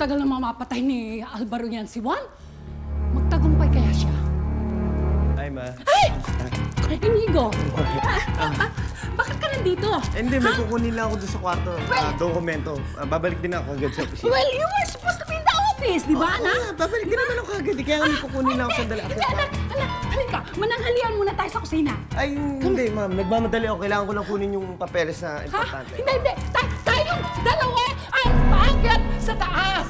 tagal na mamapatay ni Alvaro yan si Juan. Magtagumpay kaya siya? Ay, ma. Ay! Inigo! Bakit ka nandito? Hindi, may kukunin lang ako doon sa kwarto. Dokumento. Babalik din ako agad sa opisina. Well, you were supposed to be in the office, di ba, anak? Babalik din naman ako agad. Kaya may kukunin lang ako sandali. Hindi, anak. Halika. Mananghalian muna tayo sa kusina. Ay, hindi, ma'am. Nagmamadali ako. Kailangan ko lang kunin yung papeles na Ha? importante. Hindi. Tayong dalawa ay paakyat sa taas.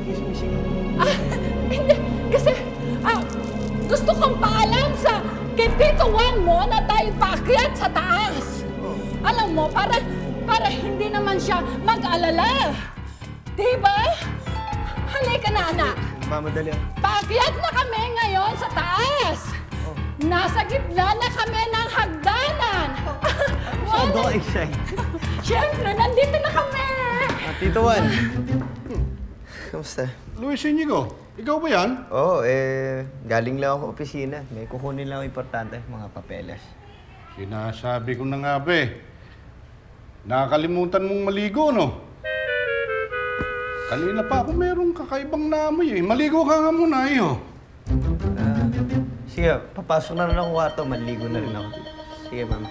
Excuse me, Hindi. Kasi, gusto kong paalam sa kay Tito Juan mo na tayo paakyat sa taas. Alam mo, para hindi naman siya mag-alala. Diba? Halika na, anak. Nagmamadali ako. Paakyat na kami ngayon sa taas. Nasa gitna na kami ng hagdanan. So excited. Siyempre, nandito na kami. Tito Juan. Kamusta? Luis Inigo, ikaw ba yan? Oo, galing lang ako opisina. May kukunin lang ako importante, mga papeles. Sinasabi ko na nga ba eh. Nakakalimutan mong maligo, no? Kanina pa ako merong kakaibang naamoy eh. Maligo ka nga muna eh, oh. Sige, papasok na rin ako kwarto. Maligo na rin ako. Sige, ma'am.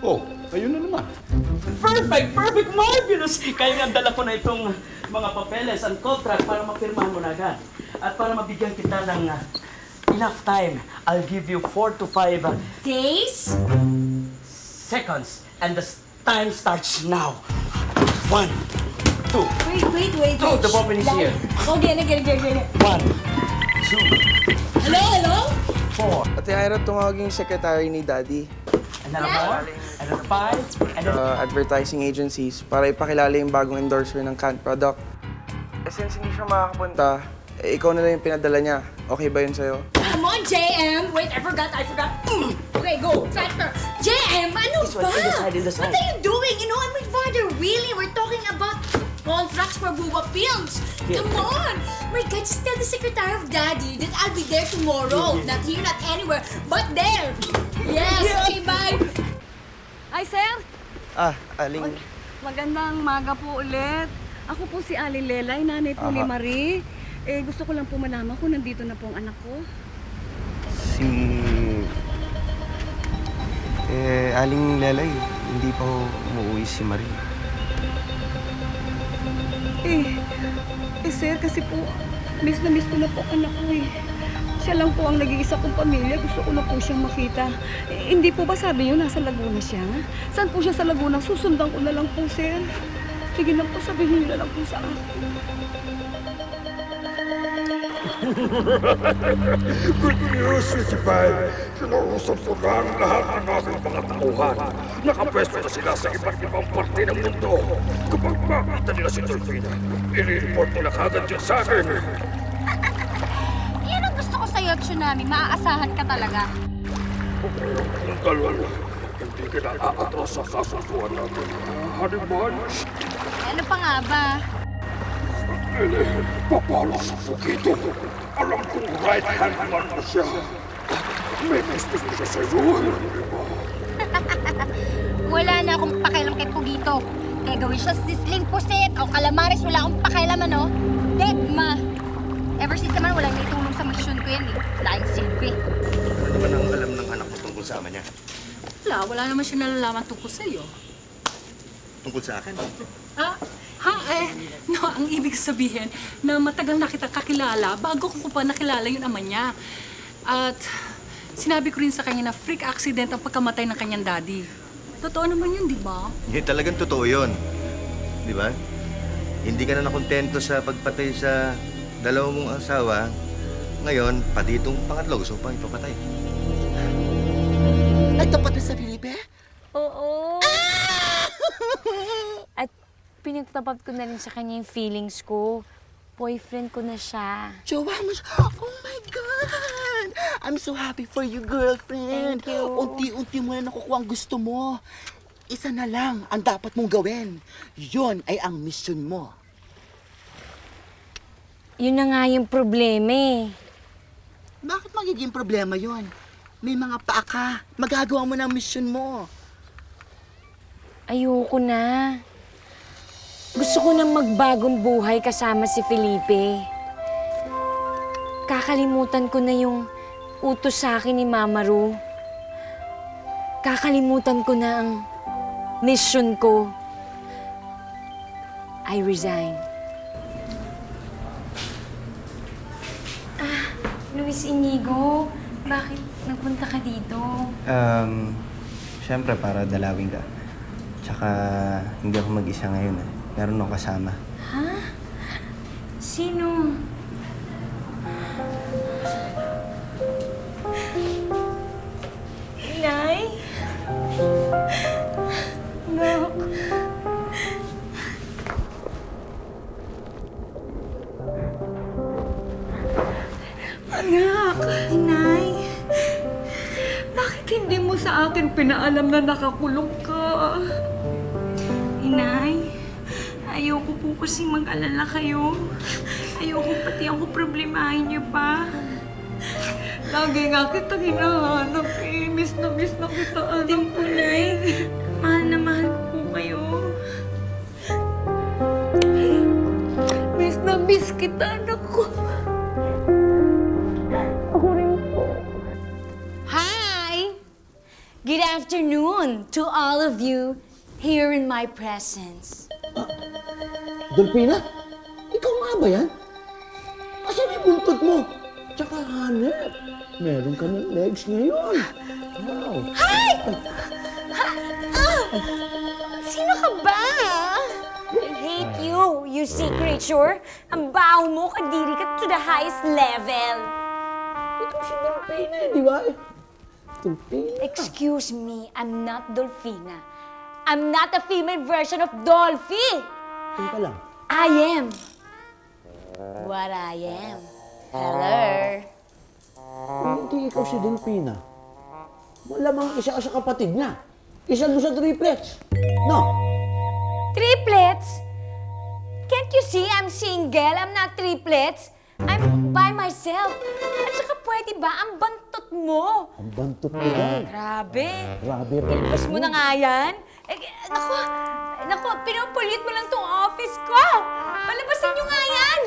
Oh, ayun na naman. Perfect! Marvelous! Kaya nga dala ko na itong mga papeles and contract para mapirmahan mo na agad. At para mabigyan kita ng enough time, I'll give you 4 to 5 Days? seconds. And the time starts now. 1, 2, Wait. Oh, the woman is here. Okay. 1, 2, Hello? 4, Ate Ira, tumawag yung secretary ni Daddy. another 4, another 5, and then... Advertising agencies para ipakilala yung bagong endorser ng canned product. Since hindi siya makakapunta, ikaw na lang yung pinadala niya. Okay ba yun sa'yo? Come on, JM! Wait, I forgot. Okay, go. Factor. JM, ano This one, ba? in the side. What are you doing? You know, I'm with Father Willie. We're talking about contracts for Buba Films. Yeah. Come on! My God, just tell the secretary of Daddy that I'll be there tomorrow. Not here, not anywhere, but there. Yes, okay, bye. Ay, sir! Aling... Magandang maga po ulit. Ako po si Ali Lelay, nanay po ni Marie. Gusto ko lang po malaman kung nandito na po ang anak ko. Si... Aling Lelay, hindi pa umuwi si Marie. Sir, kasi po, miss na miss ko na po ang anak ko eh. Siya lang po ang nag-iisa kong pamilya. Gusto ko na po siyang makita. Hindi po ba sabi niyo nasa Laguna siya? Saan po siya sa Laguna? Susundan ko na lang po, sir. Sige na po, sabihin niyo na lang po sa akin. Good news, Mr. Pai. Kinausap ko na ang lahat ng aking mga tauhan. Nakapwesto na sila sa iba't ibang parte ng mundo. Kapag makita nila si Dolphina, i-report nila kagad yun sa akin. Yan ang gusto ko sa'yo, Tsunami. Maaasahan ka talaga. Ang galwan, hindi ka na aatras sa kasunduan natin. Haniman, Ano pa nga ba? papalo sa Fugito. Alam kong right-hand man mo siya. May gusto siya sa'yo, hindi ba? Wala na akong pakialam kay Pugito. Kaya gawin siya sisling pusit o calamares, wala akong pakialam, ano? Degma! Ever since naman, walang naitulong sa misyon ko yan, eh. Laing silbi. Ano naman ang alam ng anak ko tungkol sa ama niya? Wala naman siya nalalaman tungkol sa'yo. Tungkol sa akin? No, ang ibig sabihin na matagal na kita kakilala bago ko pa nakilala yung ama niya. At sinabi ko rin sa kanya na freak accident ang pagkamatay ng kanyang daddy. Totoo naman yun, di ba? Hindi, talagang totoo yun. Di ba? Hindi ka na nakontento sa pagpatay sa dalawang mong asawa. Ngayon, pati itong pangatlo, gusto mo pang ipapatay. Nagtapat na sa Felipe? Oo. At pinagtapat ko na rin sa kanya yung feelings ko. Boyfriend ko na siya. Jowa mo siya? Oh my God! I'm so happy for you, girlfriend. Thank you. Unti-unti mo na nakukuha ang gusto mo. Isa na lang ang dapat mong gawin. Yun ay ang mission mo. Yun na nga yung problema eh. Bakit magiging problema yon? May mga paa ka. Magagawa mo ng mission mo. Ayoko na. Gusto ko nang magbagong buhay kasama si Felipe. Kakalimutan ko na yung utos sa akin ni Mama Ru. Kakalimutan ko na ang mission ko. I resign. Luis Inigo, bakit nagpunta ka dito? Siyempre para dalawin ka. Tsaka hindi ako mag-isa ngayon eh. Meron akong kasama. Ha? Sino? Nay? Anak? Anak! Nay? Bakit hindi mo sa akin pinaalam na nakakulong ka? Inay, ayoko po kasi mag-alala kayo. Ayoko pati ako problemahin niyo pa. Lagi nga kita hinahanap eh. Miss na kita, anak. Din po, Nay. Mahal na mahal ko po kayo. Miss na miss kita, anak ko. Hi! Good afternoon to all of you here in my presence. Dolpina? Ikaw nga ba yan? Asan yung buntot mo? Tsaka hanep. Meron ka ng legs ngayon. Wow. Sino ka ba? I hate you, you sea creature. Ang baho mo, kadiri ka to the highest level. Ikaw si Dolpina eh, di ba? Dolpina. Excuse me, I'm not Dolphina. I'm not a female version of Dolphy. Teka lang. I am what I am. Hello. Kung hindi ikaw si Dolpina, malamang isa ka sa kapatid niya. Isa mo sa triplets. No? Triplets? Can't you see I'm single? I'm not triplets. I'm by myself. At saka pwede ba ang bantot mo? Ang bantot mo daw. Grabe. Grabe rin. Ilabas mo na nga yan. Naku, pinupulit mo lang tong office ko. Palabasin nyo nga yan.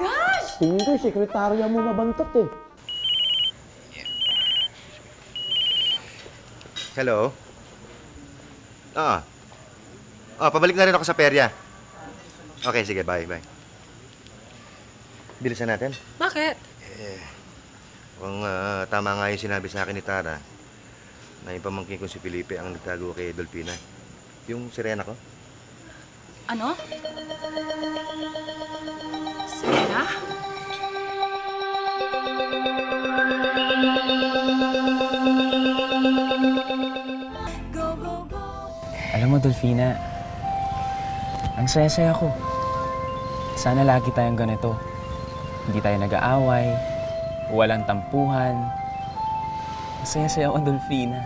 Gosh! Tingin ko yung sekretarya mo mabantot eh. Hello? Pabalik na rin ako sa perya. Okay, sige, bye. Bilisan natin. Bakit? Kung tama nga yung sinabi sa akin ni Tara, na yung pamangkin ko si Felipe ang nagtago kay Dolpina. Yung sirena ko. Ano? Serena? Alam mo, Dolphina, ang saya-saya ko. Sana lagi tayong ganito. Hindi tayo nag-aaway, walang tampuhan. Masaya-saya ako, Dolphina.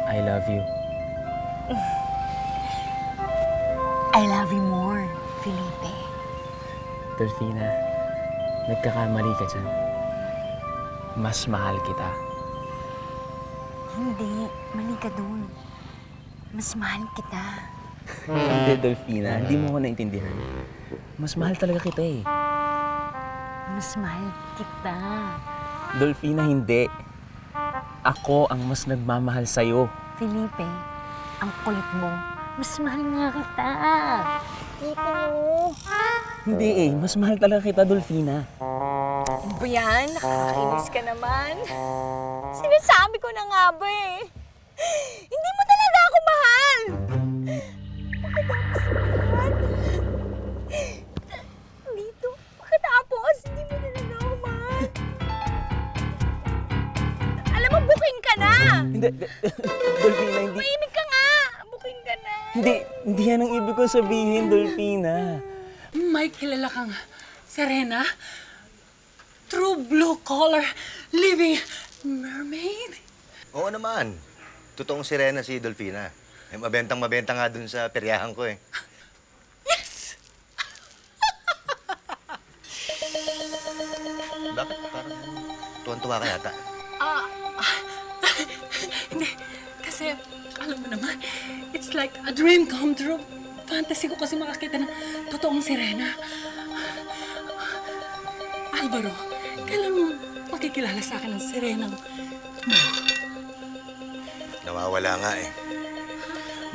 I love you. I love you more, Felipe. Dolphina, nagkakamali ka dyan. Mas mahal kita. Hindi, mali ka dun. Mas mahal kita. Hindi, Dolphina. Hindi mo ko naintindihan. Mas mahal talaga kita eh. Mas mahal kita. Dolphina, hindi. Ako ang mas nagmamahal sa'yo. Felipe, ang kulit mo. Mas mahal nga kita. Kita mo. Hindi eh. Mas mahal talaga kita, Dolphina. Ano ba yan? Nakakainis ka naman. Sinasabi ko na nga ba eh. Hindi mo talaga ako mahal. Pagkatapos dito, pagkatapos, hindi mo talaga ako mahal. Alam mo, booking ka na. Hindi, Dolphina, hindi. Maimik ka nga. Booking ka na. Hindi yan ang ibig kong sabihin, Dolphina. May kilala kang Serena? True blue collar living mermaid? Oo naman. Totoong sirena si Dolphina. Eh, mabentang-mabenta nga dun sa peryahan ko eh. Yes! Bakit? Parang tuwan-tuwa ka yata. Hindi. Kasi, alam mo naman, it's like a dream come true. Fantasy ko kasi makakita ng totoong sirena. Alvaro, kailan mo pakikilala sa akin ng sirenang Nawawala nga eh.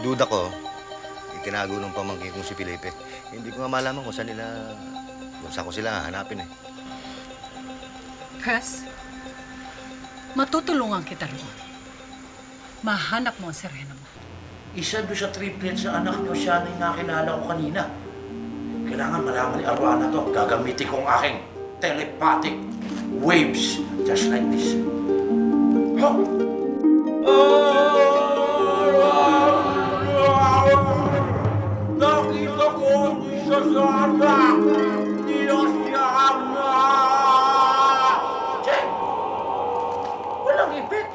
Duda ko, itinago ng pamangkin kong si Felipe. Hindi ko nga malaman kung saan ko sila hahanapin eh. Press? Matutulungan kita ron. Mahanap mo ang sirena mo. Isa doon sa triplets sa anak niyo siya na yung nakilala ko kanina. Kailangan malaman ni Arwana to. Gagamitin ko ang aking telepathic waves. Just like this. Huh? Nakita ko isa sa anak. Diyos siya ama. Check! Walang ipit.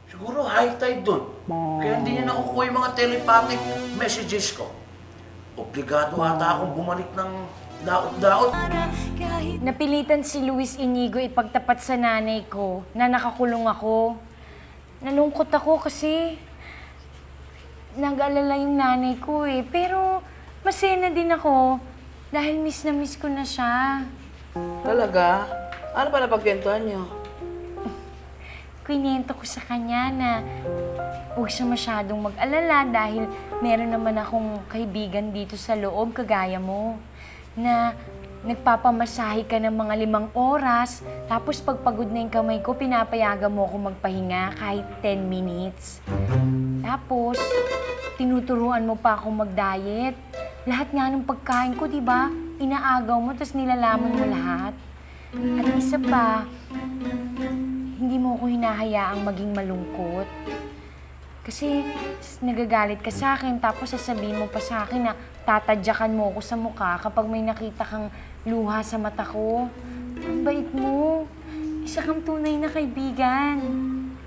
Siguro high tide dun. Kaya hindi niya nakukuha yung mga telepathic messages ko. Obligado ata akong bumalik ng daot-daot. Napilitan si Luis Inigo ipagtapat sa nanay ko na nakakulong ako. Nalungkot ako kasi nag-alala yung nanay ko eh. Pero masaya na din ako dahil miss na miss ko na siya. Talaga? Ano pa napagkwentuhan niyo? Kwinento ko sa kanya na huwag siya masyadong mag-alala dahil meron naman akong kaibigan dito sa loob, kagaya mo, na nagpapamasahe ka ng mga 5 oras, tapos pagpagod na yung kamay ko, pinapayagan mo ako magpahinga kahit 10 minutes. Tapos, tinuturuan mo pa ako mag-diet. Lahat nga ng pagkain ko, di ba? Inaagaw mo, tapos nilalaman mo lahat. At isa pa, hindi mo ako hinahayaang maging malungkot. Kasi nagagalit ka sa akin, tapos sasabihin mo pa sa akin na tatadyakan mo ako sa mukha kapag may nakita kang luha sa mata ko. Ang bait mo. Isa kang tunay na kaibigan.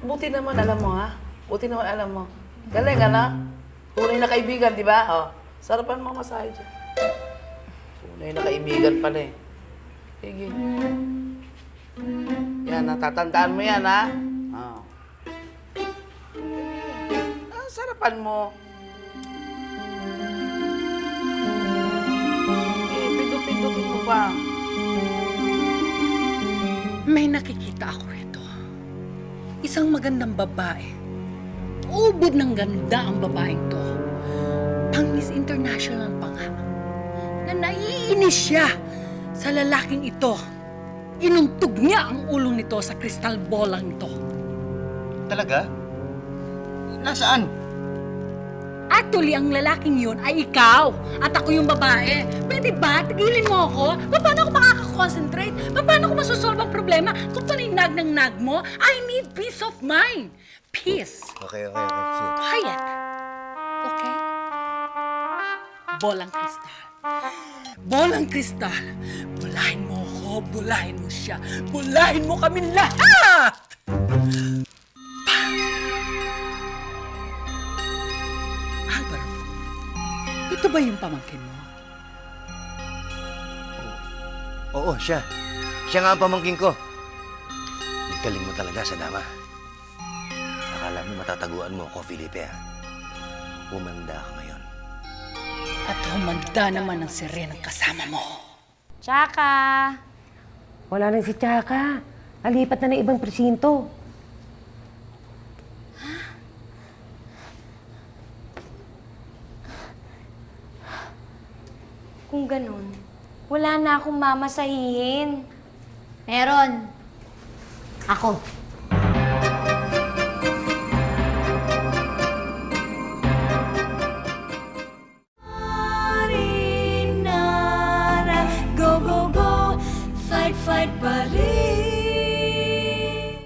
Buti naman alam mo, ha? Buti naman alam mo. Galing, ano? Tunay na kaibigan, di ba? Oh, sarapan mo masahe dyan. Tunay na kaibigan pala eh. Sige. Yan, natatandaan mo yan, ha? Oh. Sarapan mo. Eh, pindutin mo pa. May nakikita ako rito. Isang magandang babae. Ubod ng ganda ang babaeng to. Pang Miss International pa nga. Na naiinis siya sa lalaking ito. Inuntog niya ang ulo nito sa crystal ballang ito. Talaga? Nasaan? Actually, ang lalaking yun ay ikaw. At ako yung babae. Pwede ba? Tigilin mo ako? Paano ako makakakonsentrate? Paano ako masosolve ang problema? Kung paninag ng nag mo, I need peace of mind. Peace. Okay. Sige. Quiet. Okay? Bolang kristal. Bolang kristal. Bulahin mo ako. Bulahin mo siya. Bulahin mo kami lahat! Alvaro, ito ba yung pamangkin mo? Oo, siya. Siya nga ang pamangkin ko. Ang galing mo talaga sa dama. Akala mo matataguan mo ako, Felipe, ha? Umanda ka ngayon. At humanda naman ang sirenang kasama mo. Tsaka! Wala na si Tsaka. Nalipat na ng ibang presinto. Kung ganun, wala na akong mamasahihin. Meron. Ako.